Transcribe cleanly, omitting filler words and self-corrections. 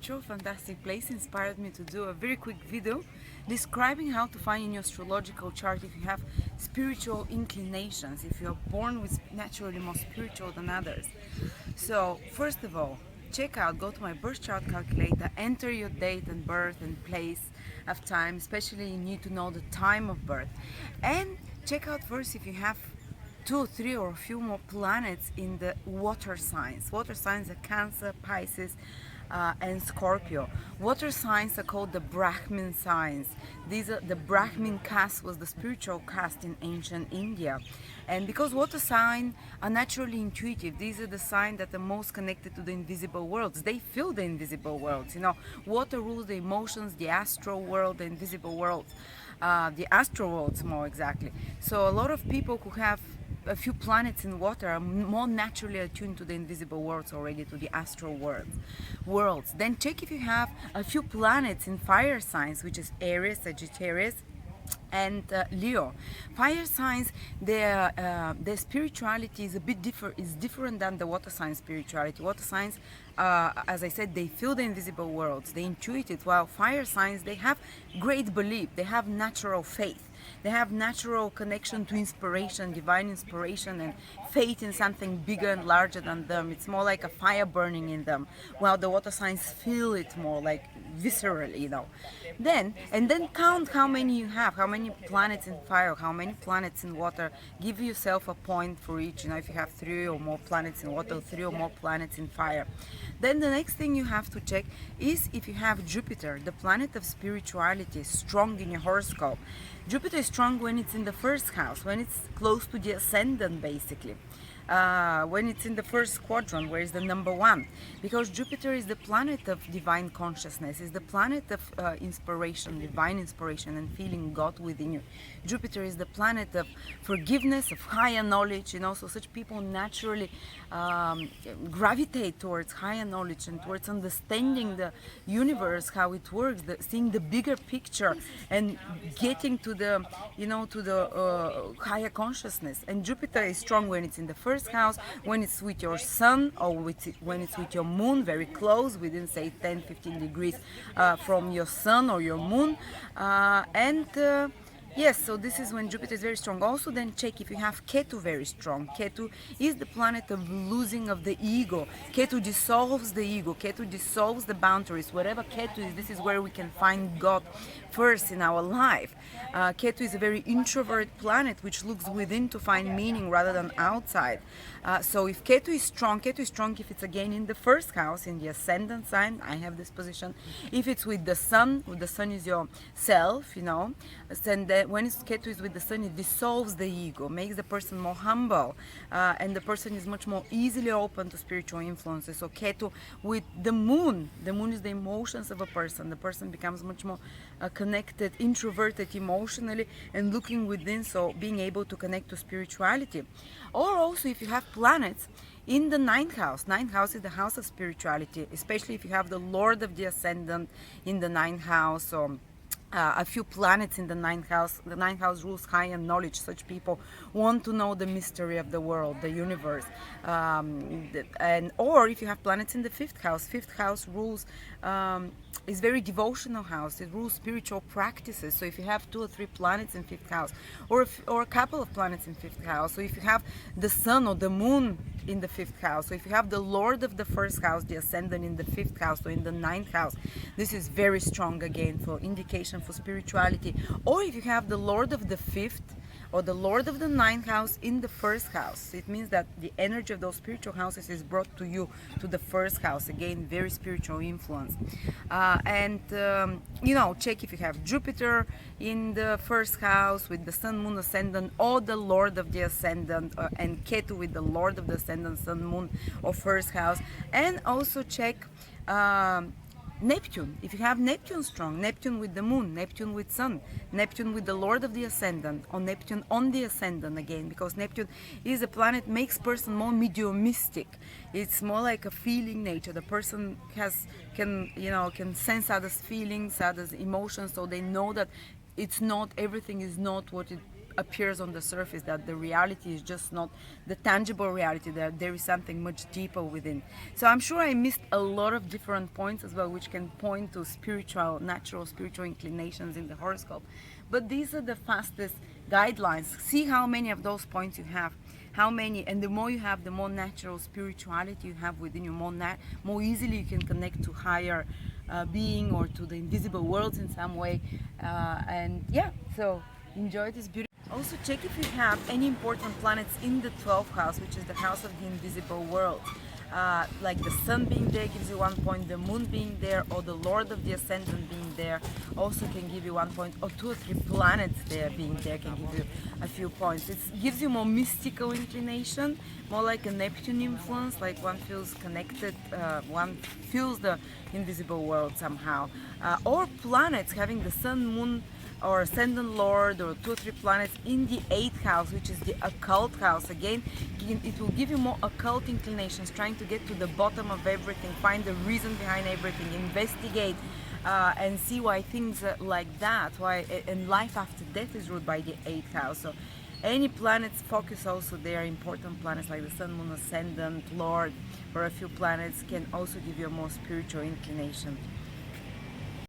spiritual, fantastic place inspired me to do a very quick video describing how to find in your astrological chart if you have spiritual inclinations, if you're born with naturally more spiritual than others. So first of all, go to my birth chart calculator, enter your date and birth and place of time, especially you need to know the time of birth, and check out first if you have two, three, or a few more planets in the water signs. Water signs are Cancer, Pisces, and Scorpio. Water signs are called the Brahmin signs. The Brahmin caste was the spiritual caste in ancient India. And because water signs are naturally intuitive, these are the signs that are most connected to the invisible worlds. They feel the invisible worlds. Water rules the emotions, the astral world, the invisible worlds, the astral worlds more exactly. So a lot of people who have a few planets in water are more naturally attuned to the invisible worlds already, to the astral worlds. Then check if you have a few planets in fire signs, which is Aries, Sagittarius, and Leo. Fire signs, their spirituality is a bit different than the water sign spirituality. Water signs, as I said, they feel the invisible worlds, they intuit it, while fire signs, they have great belief, they have natural faith. They have natural connection to inspiration, divine inspiration, and faith in something bigger and larger than them. It's more like a fire burning in them, while the water signs feel it more like viscerally, Then count how many you have, how many planets in fire, how many planets in water. Give yourself a point for each, if you have 3 or more planets in water, 3 or more planets in fire. Then the next thing you have to check is if you have Jupiter, the planet of spirituality, strong in your horoscope. Jupiter is strong when it's in the first house, when it's close to the Ascendant basically. When it's in the first quadrant, where is the number 1, because Jupiter is the planet of divine consciousness, is the planet of inspiration, divine inspiration, and feeling God within you. Jupiter is the planet of forgiveness, of higher knowledge, so such people naturally gravitate towards higher knowledge and towards understanding the universe, how it works, seeing the bigger picture, and getting to the higher consciousness. And Jupiter is strong when it's in the first house, when it's with your sun, or when it's with your moon, very close, within say 10-15 degrees from your sun or your moon, yes, so this is when Jupiter is very strong. Also then check if you have Ketu very strong. Ketu is the planet of losing of the ego. Ketu dissolves the ego. Ketu dissolves the boundaries. Whatever Ketu is, this is where we can find God first in our life. Ketu is a very introvert planet which looks within to find meaning rather than outside. So if Ketu is strong if it's again in the first house, in the Ascendant sign. I have this position. If it's with the sun is your self, and then when Ketu is with the sun, it dissolves the ego, makes the person more humble, and the person is much more easily open to spiritual influences. So Ketu with the moon is the emotions of a person. The person becomes much more connected, introverted emotionally, and looking within, so being able to connect to spirituality. Or also if you have planets in the 9th house. 9th house is the house of spirituality, especially if you have the Lord of the Ascendant in the 9th house, or a few planets in the 9th house. The 9th house rules higher knowledge. Such people want to know the mystery of the world, the universe. Or if you have planets in the 5th house, 5th house rules is very devotional house. It rules spiritual practices. So if you have 2 or 3 planets in 5th house, or a couple of planets in 5th house, so if you have the sun or the moon in the 5th house, so if you have the Lord of the 1st house, the Ascendant, in the 5th house or in the 9th house, this is very strong again for indication for spirituality. Or if you have the Lord of the 5th or the Lord of the 9th house in the 1st house, it means that the energy of those spiritual houses is brought to you, to the 1st house. Again, very spiritual influence. Check if you have Jupiter in the 1st house with the Sun, Moon, Ascendant, or the Lord of the Ascendant, and Ketu with the Lord of the Ascendant, Sun, Moon, or 1st house. And also check Neptune, if you have Neptune strong, Neptune with the moon, Neptune with sun, Neptune with the Lord of the Ascendant, or Neptune on the Ascendant again, because Neptune is a planet makes person more mediumistic. It's more like a feeling nature. The person can sense others' feelings, others' emotions, so they know that everything is not what it appears on the surface, that the reality is just not the tangible reality, that there is something much deeper within. So I'm sure I missed a lot of different points as well, which can point to spiritual, natural spiritual inclinations in the horoscope. But these are the fastest guidelines. See how many of those points you have, how many, and the more you have, the more natural spirituality you have within you, more easily you can connect to higher being or to the invisible worlds in some way. And yeah, so enjoy this beautiful. Also check if you have any important planets in the 12th house, which is the house of the invisible world. Like the sun being there gives you 1 point, the moon being there, or the lord of the ascendant being there also can give you 1 point, or 2 or 3 planets there being there can give you a few points. It gives you more mystical inclination, more like a Neptune influence, like one feels connected, one feels the invisible world somehow. Or planets having the sun, moon, or ascendant lord, or 2 or 3 planets in the 8th house, which is the occult house. Again, it will give you more occult inclinations, trying to get to the bottom of everything, find the reason behind everything, investigate and see why things are like that, why, and life after death is ruled by the 8th house. So any planets focus also there, important planets like the sun, moon, ascendant, lord, or a few planets can also give you a more spiritual inclination.